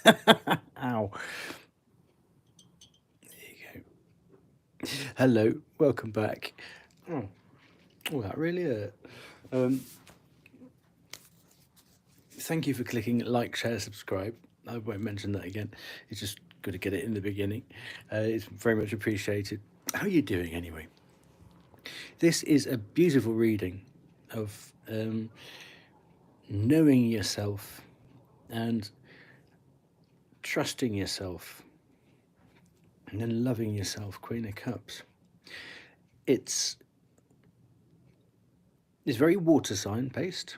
Ow. There you go. Hello, welcome back. Oh, that really hurt. Thank you for clicking like, share, subscribe. I won't mention that again. It's just good to get it in the beginning. It's very much appreciated. How are you doing anyway? This is a beautiful reading of knowing yourself and trusting yourself and then loving yourself. Queen of Cups. It's very water sign based.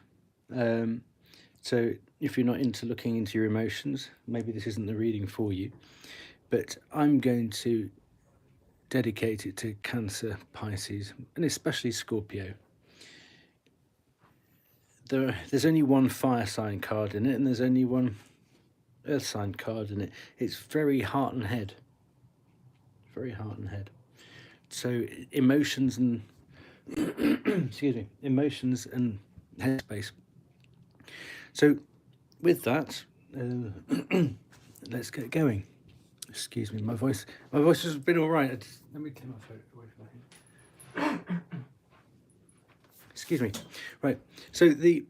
So if you're not into looking into your emotions, maybe this isn't the reading for you. But I'm going to dedicate it to Cancer, Pisces, and especially Scorpio. There's only one fire sign card in it, and there's only one earth sign card in it. It's very heart and head. Very heart and head. So emotions and excuse me, emotions and headspace. So with that, let's get going. Excuse me, my voice has been all right. Let me clear my throat away from my head. Excuse me. Right. So the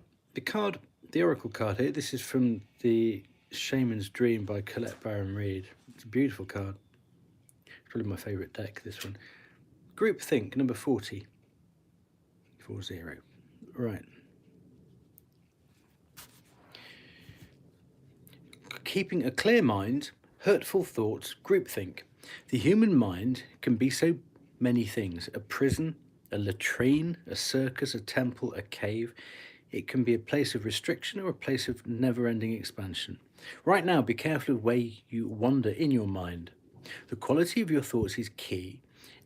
card, the oracle card here. This is from the Shaman's Dream by Colette Baron-Reid. It's a beautiful card. It's probably my favourite deck. This one. Group Think number 40. 40. Right. Keeping a clear mind, hurtful thoughts, groupthink. The human mind can be so many things: a prison, a latrine, a circus, a temple, a cave. It can be a place of restriction or a place of never-ending expansion. Right now, be careful of the way you wander in your mind. The quality of your thoughts is key,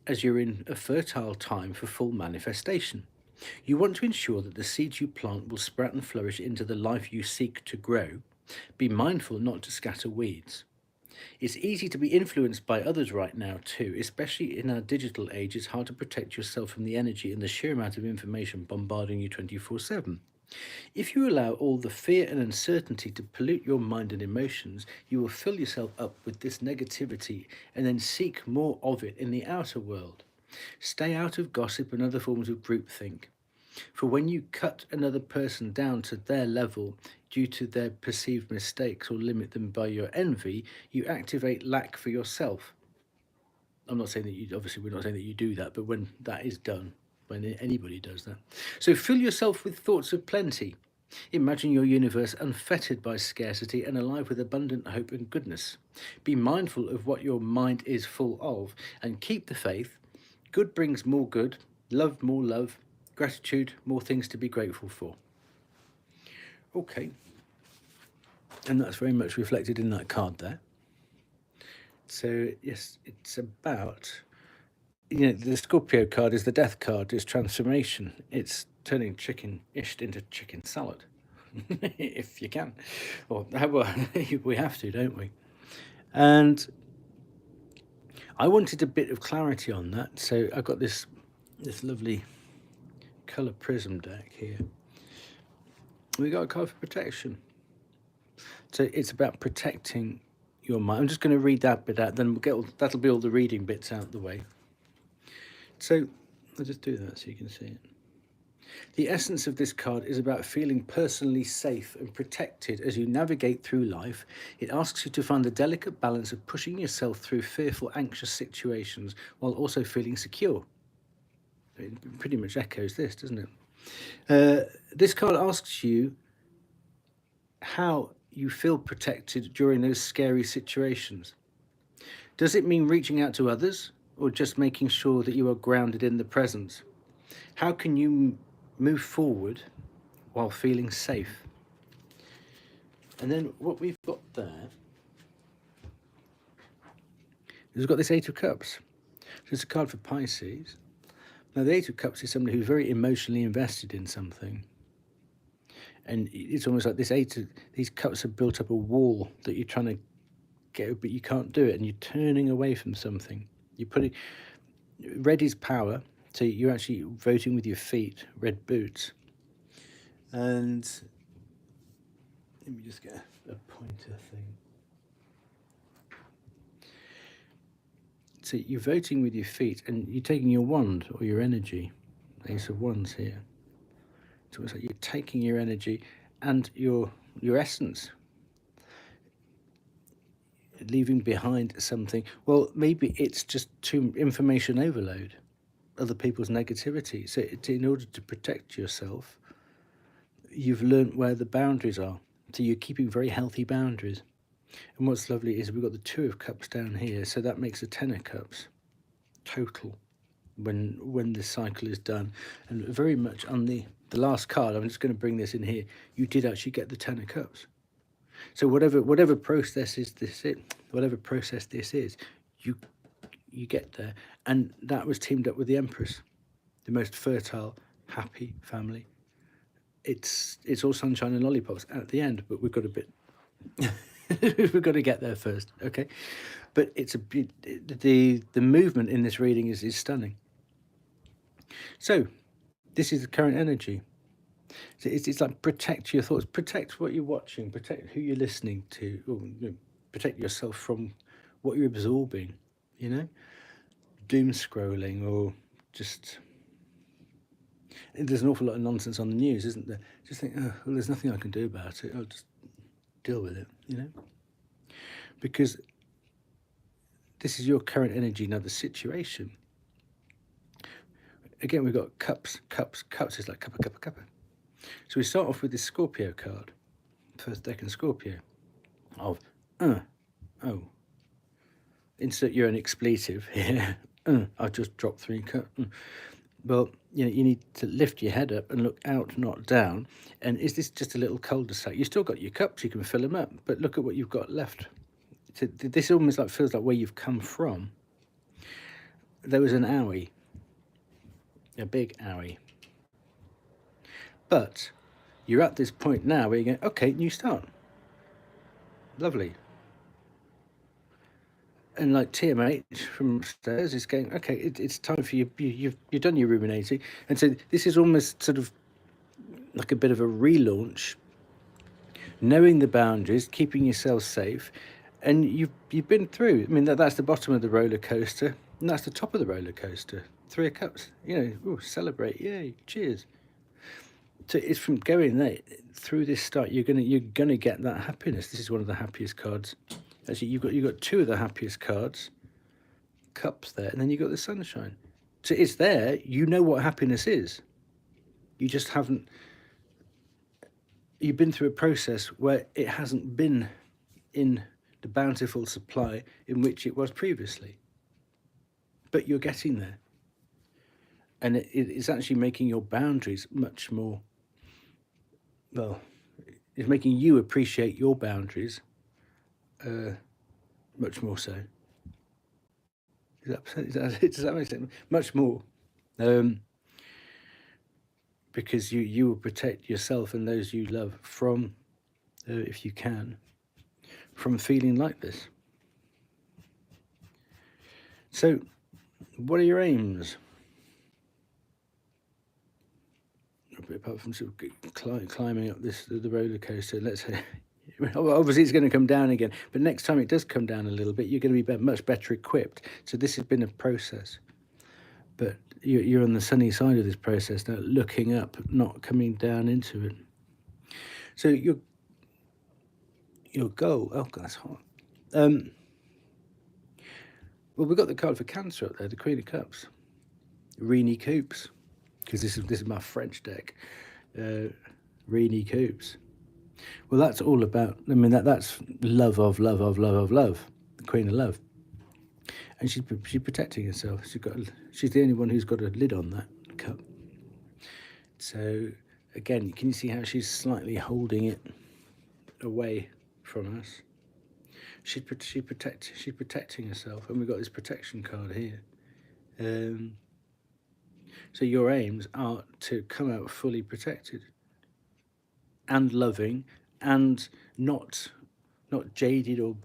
as you're in a fertile time for full manifestation. You want to ensure that the seeds you plant will sprout and flourish into the life you seek to grow. Be mindful not to scatter weeds. It's easy to be influenced by others right now too, especially in our digital age. It's hard to protect yourself from the energy and the sheer amount of information bombarding you 24/7. If you allow all the fear and uncertainty to pollute your mind and emotions, you will fill yourself up with this negativity and then seek more of it in the outer world. Stay out of gossip and other forms of groupthink. For when you cut another person down to their level due to their perceived mistakes or limit them by your envy, you activate lack for yourself. I'm not saying that you, obviously, we're not saying that you do that, but when that is done, when anybody does that. So fill yourself with thoughts of plenty. Imagine your universe unfettered by scarcity and alive with abundant hope and goodness. Be mindful of what your mind is full of and keep the faith. Good brings more good, love more love, gratitude more things to be grateful for. Okay. And that's very much reflected in that card there. So, yes, it's about, the Scorpio card is the death card, it's transformation. It's turning chicken-ish into chicken salad, if you can. Or, well, we have to, don't we? And I wanted a bit of clarity on that, so I got this lovely colour Prism deck here. We got a card for protection. So it's about protecting your mind. I'm just going to read that bit out, then that'll be all the reading bits out the way. So I'll just do that so you can see it. The essence of this card is about feeling personally safe and protected as you navigate through life. It asks you to find the delicate balance of pushing yourself through fearful, anxious situations while also feeling secure. It pretty much echoes this, doesn't it? This card asks you how you feel protected during those scary situations. Does it mean reaching out to others or just making sure that you are grounded in the present? How can you move forward while feeling safe? And then what we've got there is we've got this Eight of Cups. So it's a card for Pisces. Now the Eight of Cups is somebody who's very emotionally invested in something. And it's almost like these cups have built up a wall that you're trying to get, but you can't do it, and you're turning away from something. You're putting, red is power, so you're actually voting with your feet, red boots. And let me just get a pointer thing. So you're voting with your feet, and you're taking your wand or your energy. Ace of Wands here. It's almost like you're taking your energy and your essence, leaving behind something. Well, maybe it's just too information overload, other people's negativity. So in order to protect yourself, you've learnt where the boundaries are. So you're keeping very healthy boundaries. And what's lovely is we've got the Two of Cups down here, so that makes a Ten of Cups total when this cycle is done. And very much on the last card, I'm just going to bring this in here, you did actually get the Ten of Cups. So whatever process this is, you get there. And that was teamed up with the Empress, the most fertile, happy family. It's all sunshine and lollipops at the end, but we've got a bit we've got to get there first, okay? But it's the movement in this reading is stunning. So this is the current energy. So it's like protect your thoughts, protect what you're watching, protect who you're listening to, or, protect yourself from what you're absorbing, doom scrolling, or just, there's an awful lot of nonsense on the news, isn't there? Just think, oh, well, there's nothing I can do about it, I'll just deal with it, because this is your current energy. Now the situation, again, we've got cups. Is like cuppa. So we start off with this Scorpio card, first deck in Scorpio, of oh, insert your own expletive here. I've just dropped 3 cups. Well, you need to lift your head up and look out, not down. And is this just a little cul-de-sac? You've still got your cups, you can fill them up, but look at what you've got left. So this almost feels like where you've come from. There was an owie, a big owie. But you're at this point now where you're going, okay, new start. Lovely. And like TMH from upstairs is going, okay, it's time for you. You've done your ruminating. And so this is almost sort of like a bit of a relaunch, knowing the boundaries, keeping yourself safe. And you've been through. I mean, that's the bottom of the roller coaster, and that's the top of the roller coaster. 3 of Cups, celebrate, yay, cheers. So it's from going there through this start. You're gonna get that happiness. This is one of the happiest cards. Actually, you've got 2 of the happiest cards, cups there, and then you've got the sunshine. So it's there. You know what happiness is. You just haven't. You've been through a process where it hasn't been in the bountiful supply in which it was previously. But you're getting there. And it's actually making your boundaries much more, well, it's making you appreciate your boundaries much more so. Does that make sense? Much more. Because you will protect yourself and those you love from, if you can, from feeling like this. So, what are your aims? Apart from sort of climbing up the roller coaster, let's say, obviously it's going to come down again, but next time it does come down a little bit, you're going to be much better equipped. So this has been a process, but you're on the sunny side of this process now, looking up, not coming down into it. So your goal, oh God, that's hot. Well, we've got the card for Cancer up there, the Queen of Cups, Reenie Coops, because this is my French deck, Reenie Coops. Well, that's all about, I mean, that's love, the Queen of Love. And she's protecting herself. She's the only one who's got a lid on that cup. So, again, can you see how she's slightly holding it away from us? She's protecting herself, and we've got this protection card here. So your aims are to come out fully protected and loving, and not jaded or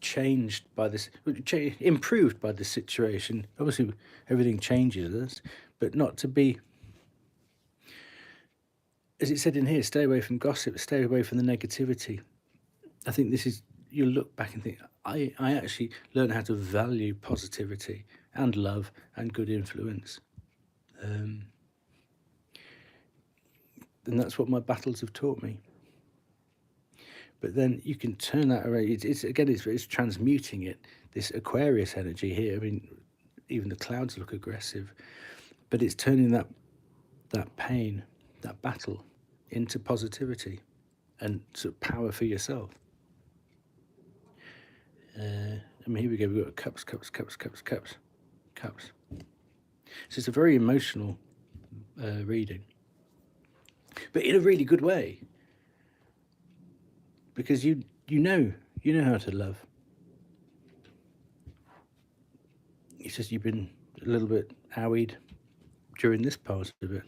changed by this, improved by the situation. Obviously, everything changes us, but not to be, as it said in here, stay away from gossip, stay away from the negativity. I think this is, you look back and think, I actually learned how to value positivity and love and good influence. And that's what my battles have taught me. But then you can turn that around. It's transmuting it. This Aquarius energy here. I mean, even the clouds look aggressive, but it's turning that pain, that battle, into positivity and sort of power for yourself. I mean, here we go. We've got cups. So it's a very emotional reading, but in a really good way, because you know how to love. It's just you've been a little bit owied during this part of it,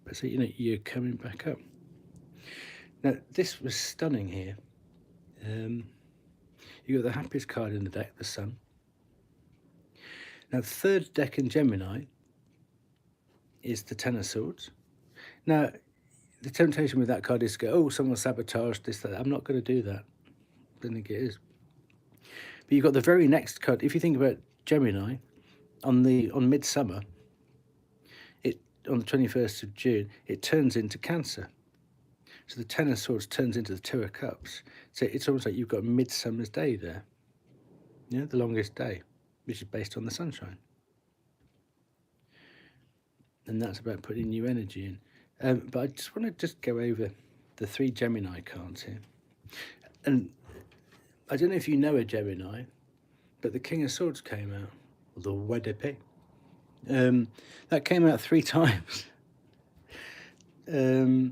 but so you're coming back up. Now this was stunning here. You got the happiest card in the deck, the Sun. Now the third deck in Gemini is the Ten of Swords. Now the temptation with that card is to go, oh, someone sabotaged this, that. I'm not going to do that. I don't think it is. But you've got the very next card. If you think about Gemini, on Midsummer, on the 21st of June, it turns into Cancer. So the Ten of Swords turns into the Two of Cups. So it's almost like you've got Midsummer's Day there. Yeah, the longest day, which is based on the sunshine. And that's about putting new energy in. But I just want to go over the 3 Gemini cards here. And I don't know if you know a Gemini, but the King of Swords came out, or the WDP. That came out 3 times. So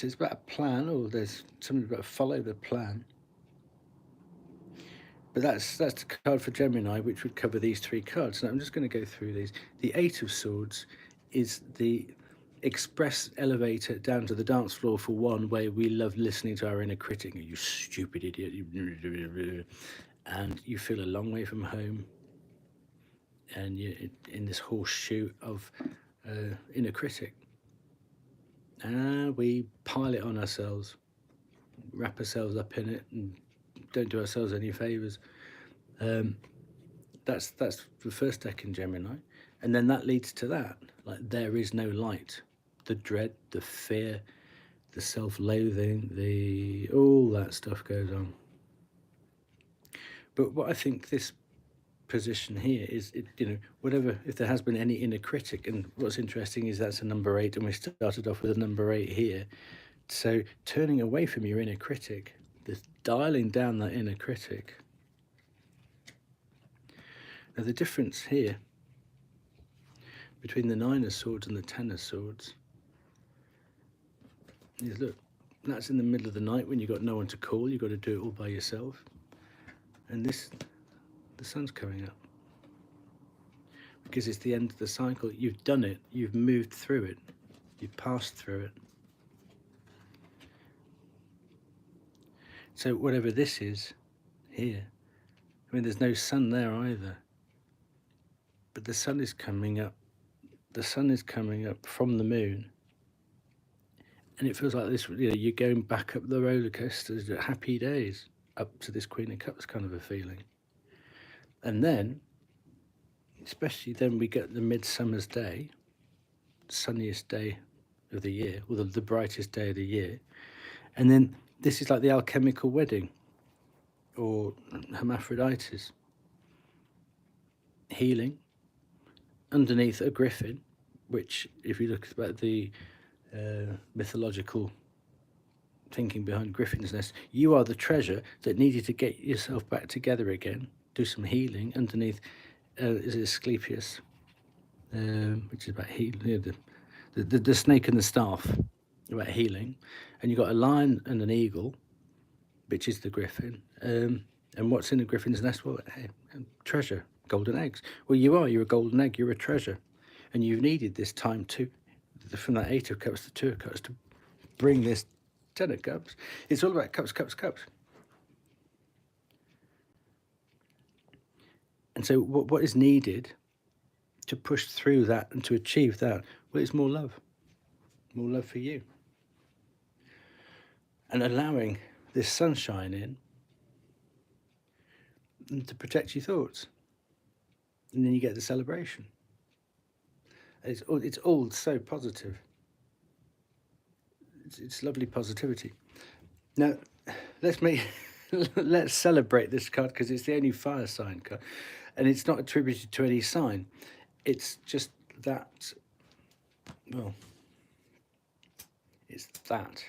it's about a plan, or there's something about follow the plan. But that's the card for Gemini, which would cover these 3 cards. Now I'm just going to go through these. The 8 of Swords is the express elevator down to the dance floor for one, where we love listening to our inner critic. You stupid idiot. And you feel a long way from home. And you're in this horseshoe of inner critic. And we pile it on ourselves, wrap ourselves up in it, and don't do ourselves any favours. That's the first deck in Gemini. And then that leads to that. Like, there is no light. The dread, the fear, the self-loathing, all that stuff goes on. But what I think this position here is, whatever, if there has been any inner critic, and what's interesting is that's a number 8, and we started off with a number 8 here. So turning away from your inner critic, this dialing down that inner critic. Now the difference here between the 9 of Swords and the 10 of Swords is, look, that's in the middle of the night when you've got no one to call. You've got to do it all by yourself. And this, the sun's coming up, because it's the end of the cycle. You've done it. You've moved through it. You've passed through it. So whatever this is here, I mean, there's no sun there either. But the sun is coming up. The sun is coming up from the moon. And it feels like this, you're going back up the roller coasters, happy days, up to this Queen of Cups kind of a feeling. And then, especially then, we get the Midsummer's Day, sunniest day of the year, or the brightest day of the year. And then this is like the alchemical wedding, or hermaphrodites. Healing, underneath a griffin, which, if you look at the mythological thinking behind Griffin's Nest, you are the treasure that needed to get yourself back together again, do some healing. Underneath is Asclepius, which is about healing, the snake and the staff, about healing. And you've got a lion and an eagle, which is the griffin. And what's in a griffin's nest? Well, treasure, golden eggs. Well, you're a golden egg, you're a treasure. And you've needed this time to, from that 8 of Cups to 2 of Cups, to bring this 10 of Cups. It's all about cups, cups, cups. And so what is needed to push through that and to achieve that? Well, it's more love for you. And allowing this sunshine in and to protect your thoughts. And then you get the celebration. It's all so positive. It's lovely positivity. Now, let's celebrate this card because it's the only fire sign card, and it's not attributed to any sign. It's just that. Well, it's that.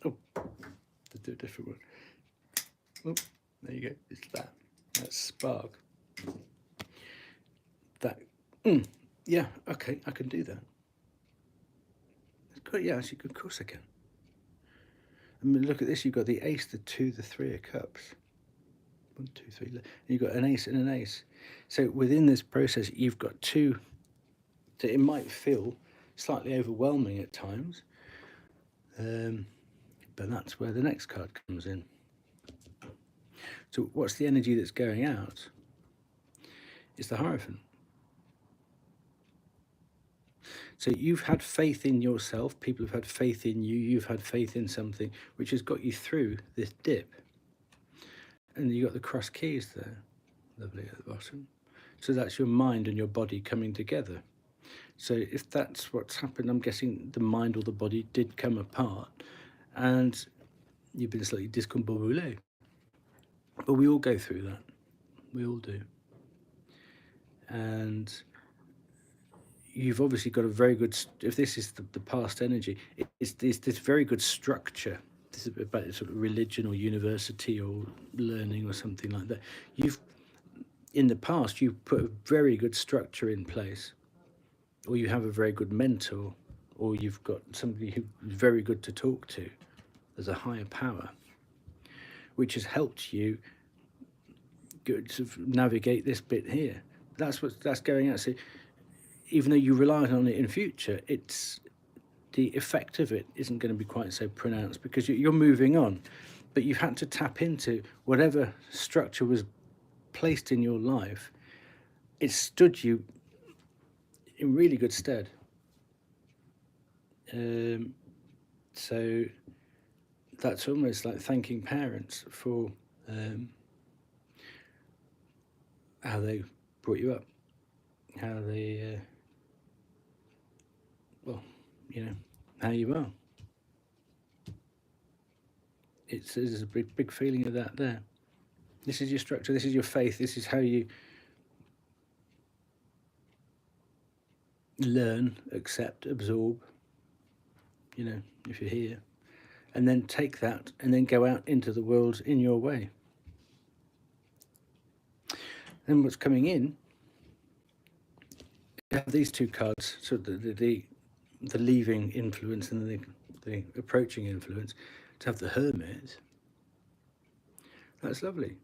Oh, let's do a different one. Oh, there you go. It's that. That's spark. That. Yeah. Okay, I can do that. Good. Yeah. Actually, of course I can. I mean, look at this. You've got the ace, the two, the three of cups. 1, 2, 3. And you've got an ace and an ace. So within this process, you've got two. So it might feel slightly overwhelming at times, but that's where the next card comes in. So what's the energy that's going out? It's the Hierophant. So you've had faith in yourself, people have had faith in you, you've had faith in something which has got you through this dip. And you've got the cross keys there, lovely at the bottom. So that's your mind and your body coming together. So if that's what's happened, I'm guessing the mind or the body did come apart and you've been slightly discombobulated. But we all go through that. We all do. And you've obviously got a very good, if this is the past energy, it's this very good structure. This is about sort of religion or university or learning or something like that. In the past, you've put a very good structure in place, or you have a very good mentor, or you've got somebody who's very good to talk to. There's a higher power, which has helped you sort of navigate this bit here. That's going out. So even though you rely on it in future, it's the effect of it isn't going to be quite so pronounced because you're moving on. But you've had to tap into whatever structure was placed in your life. It stood you in really good stead. So that's almost like thanking parents for how they brought you up, how they, well, you know, how you are. There's a big feeling of that there. This is your structure, this is your faith, this is how you learn, accept, absorb, you know, if you're here. And then take that and then go out into the world in your way. Then what's coming in, you have these two cards, so the leaving influence and the approaching influence. To have the Hermit, that's lovely.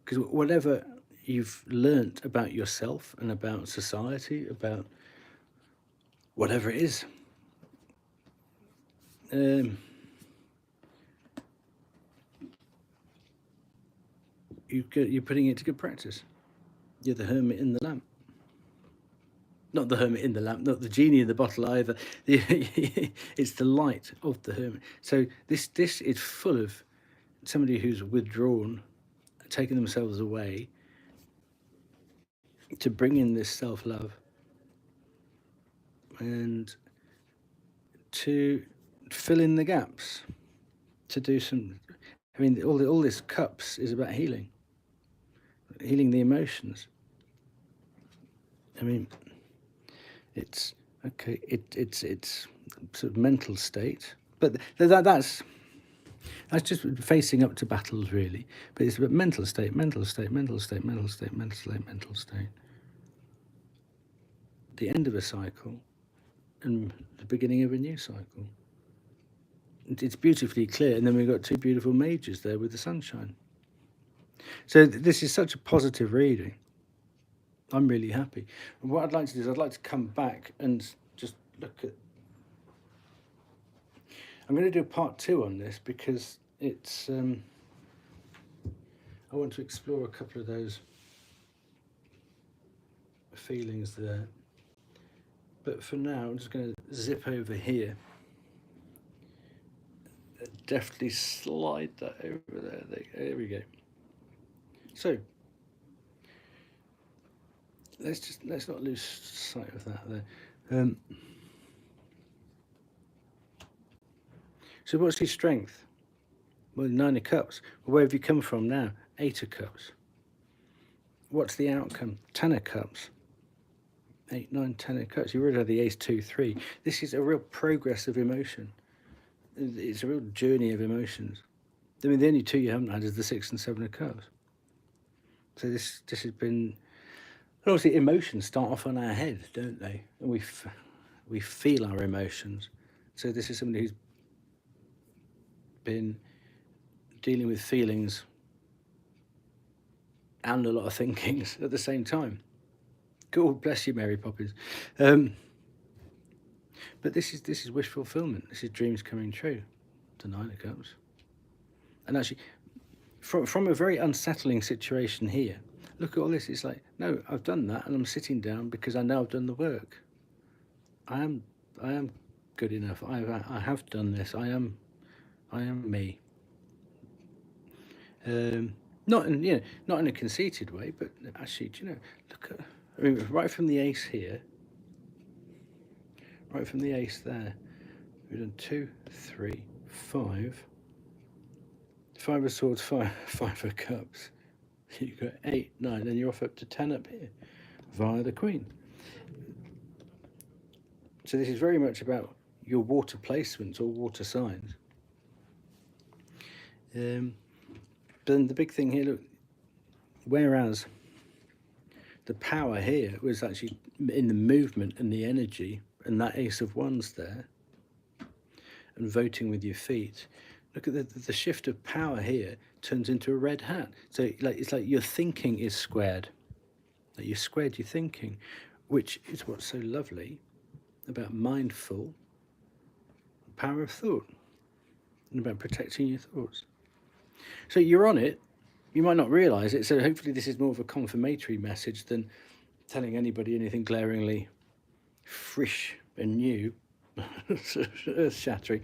Because whatever you've learnt about yourself and about society, about whatever it is, you're putting it to good practice. You're the hermit in the lamp. Not the hermit in the lamp, not the genie in the bottle either. It's the light of the hermit. So this is full of somebody who's withdrawn, taken themselves away to bring in this self-love and to fill in the gaps, to do some. I mean, all this cups is about healing the emotions. I mean, it's okay. It's sort of mental state, but that's just facing up to battles, really. But it's about mental state, mental state, mental state, mental state, mental state, mental state. The end of a cycle and the beginning of a new cycle. It's beautifully clear, and then we've got two beautiful mages there with the sunshine. So this is such a positive reading. I'm really happy. And what I'd like to do is I'd like to come back and just look at. I'm going to do part 2 on this because it's. I want to explore a couple of those feelings there. But for now, I'm just going to zip over here deftly slide that over there. There we go. So let's not lose sight of that there. So what's his strength? Well, 9 of Cups. Well, where have you come from now? 8 of Cups. What's the outcome? 10 of Cups. 8, 9, 10 of Cups. You already had the Ace, 2, 3. This is a real progress of emotion. It's a real journey of emotions. I mean, the only 2 you haven't had is the 6 and 7 of Cups. So this has been... Obviously, emotions start off on our head, don't they? And we feel our emotions. So this is somebody who's been dealing with feelings and a lot of thinkings at the same time. God bless you, Mary Poppins. But this is wish fulfillment. This is dreams coming true. The 9 of Cups. And actually, from a very unsettling situation here, look at all this. It's like, no, I've done that, and I'm sitting down because I know I've done the work. I am good enough. I have done this. I am me. Not in a conceited way, but actually, look at. I mean, right from the Ace here, right from the Ace there, we've done 2, 3, 5. 5 of Swords, 5 of Cups. You've got 8, 9, and you're off up to 10 up here via the Queen. So this is very much about your water placements or water signs. Then the big thing here, look, whereas the power here was actually in the movement and the energy and that Ace of Wands there and voting with your feet. Look at the shift of power here turns into a red hat. So it's like your thinking is squared. Like you squared your thinking, which is what's so lovely about mindful power of thought and about protecting your thoughts. So you're on it. You might not realise it. So hopefully this is more of a confirmatory message than telling anybody anything glaringly fresh and new, earth-shattering.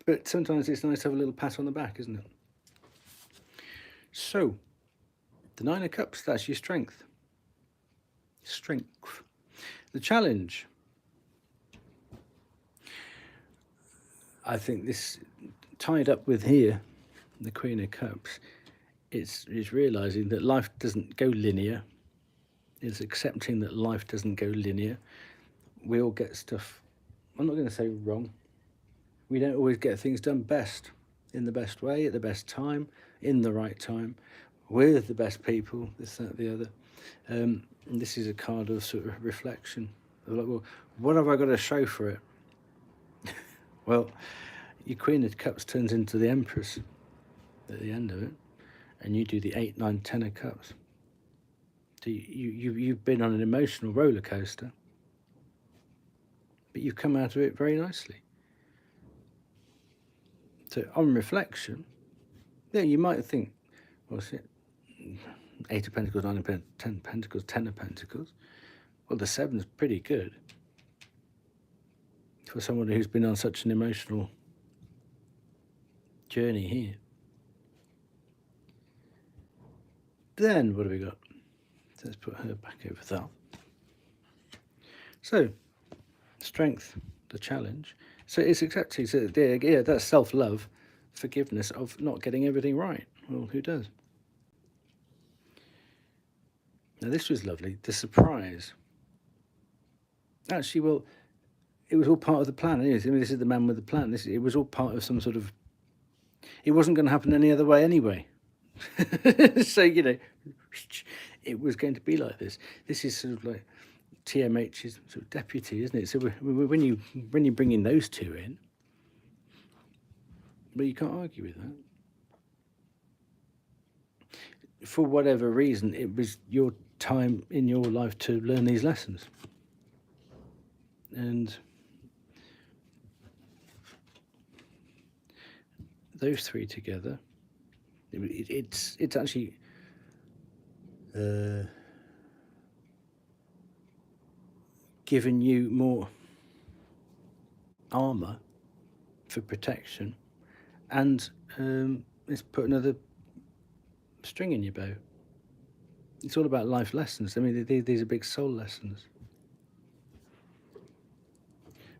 But sometimes it's nice to have a little pat on the back, isn't it? So, the 9 of Cups, that's your strength. Strength. The challenge. I think this, tied up with here, the Queen of Cups, is realising that life doesn't go linear. It's accepting that life doesn't go linear. We all get stuff, I'm not going to say wrong. We don't always get things done best, in the best way, at the best time, in the right time, with the best people, this, that, the other. And this is a card of sort of reflection. Like, well, what have I got to show for it? Well, your Queen of Cups turns into the Empress at the end of it, and you do the 8, 9, 10 of Cups. So you've been on an emotional roller coaster, but you've come out of it very nicely. So on reflection, yeah, you might think, what's it? 8 of Pentacles, 9 of Pentacles, 10 of Pentacles, 10 of Pentacles. Well, the 7's pretty good for someone who's been on such an emotional journey here. Then what have we got? So let's put her back over there. So, strength, the challenge. So it's accepting, so yeah, that's self-love, forgiveness of not getting everything right. Well, who does? Now this was lovely, the surprise. Actually, well, it was all part of the plan. I mean, this is the man with the plan. It was all part of some sort of, it wasn't going to happen any other way anyway. So, it was going to be like this. This is sort of like TMH's sort of deputy, isn't it? So when you bring in those two in, well, you can't argue with that. For whatever reason, it was your time in your life to learn these lessons. And those three together, it's actually given you more armor for protection and it's put another string in your bow. It's all about life lessons. I mean, these are big soul lessons.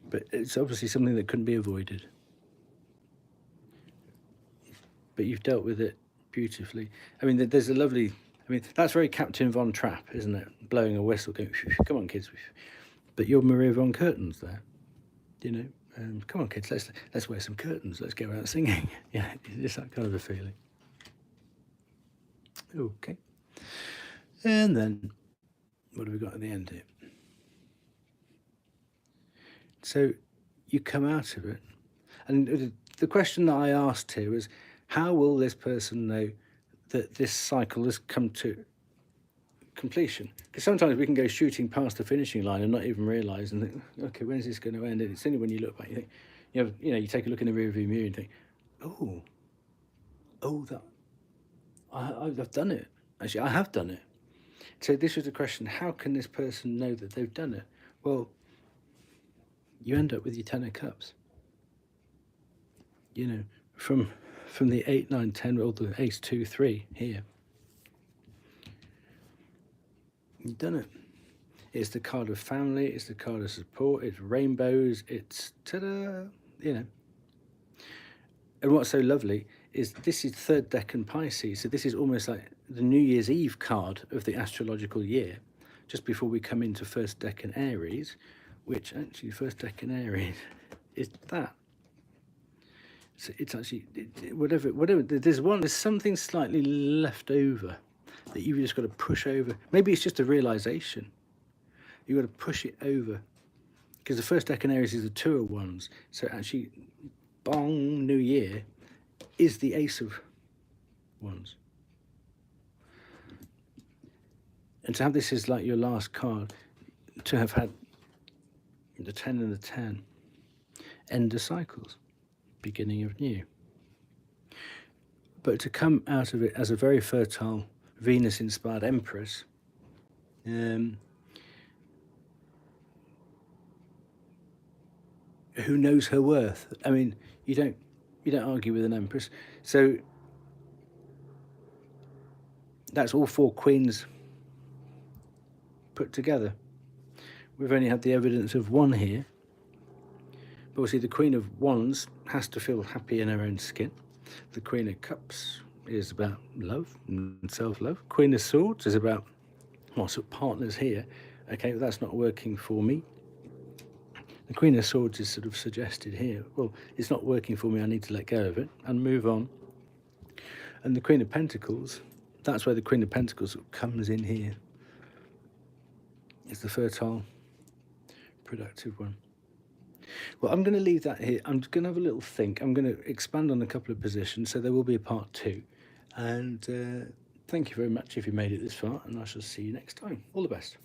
But it's obviously something that couldn't be avoided. But you've dealt with it beautifully. I mean, there's a lovely... I mean, that's very Captain Von Trapp, isn't it? Blowing a whistle, going, come on, kids. But you're Maria Von Curtains there, you know. Come on, kids, let's wear some curtains. Let's go out singing. Yeah, it's that kind of a feeling. Okay. And then, what have we got at the end here? So you come out of it. And the question that I asked here was, how will this person know that this cycle has come to completion? Because sometimes we can go shooting past the finishing line and not even realise and think, okay, when's this going to end? And it's only when you look back, you think, you take a look in the rearview mirror and think, I've done it. Actually, I have done it. So this was the question, how can this person know that they've done it? Well, you end up with your 10 of cups. You know, from the 8, 9, 10, or the ace, 2, 3 here. You've done it. It's the card of family, it's the card of support, it's rainbows, it's ta-da, you know. And what's so lovely is this is third decan Pisces, so this is almost like the New Year's Eve card of the astrological year, just before we come into first decan Aries, which actually first decan Aries is that. So it's actually, whatever, there's something slightly left over that you've just got to push over. Maybe it's just a realization. You've got to push it over. Because the first decan Aries is the 2 of Wands. So actually, bong, New Year is the Ace of Wands. And to have this as like your last card, to have had the 10 and the 10, end of cycles, beginning of new. But to come out of it as a very fertile, Venus-inspired Empress, who knows her worth? I mean, you don't argue with an Empress. So that's all 4 queens put together. We've only had the evidence of 1 here. But obviously the Queen of Wands has to feel happy in her own skin. The Queen of Cups is about love and self-love. Queen of Swords is about, well, sort of partners here. Okay, well, that's not working for me. The Queen of Swords is sort of suggested here. Well, it's not working for me, I need to let go of it and move on. And the Queen of Pentacles, that's where the Queen of Pentacles comes in here. It's the fertile, productive one. Well, I'm going to leave that here. I'm going to have a little think. I'm going to expand on a couple of positions, so there will be a part 2. And thank you very much if you made it this far, and I shall see you next time. All the best.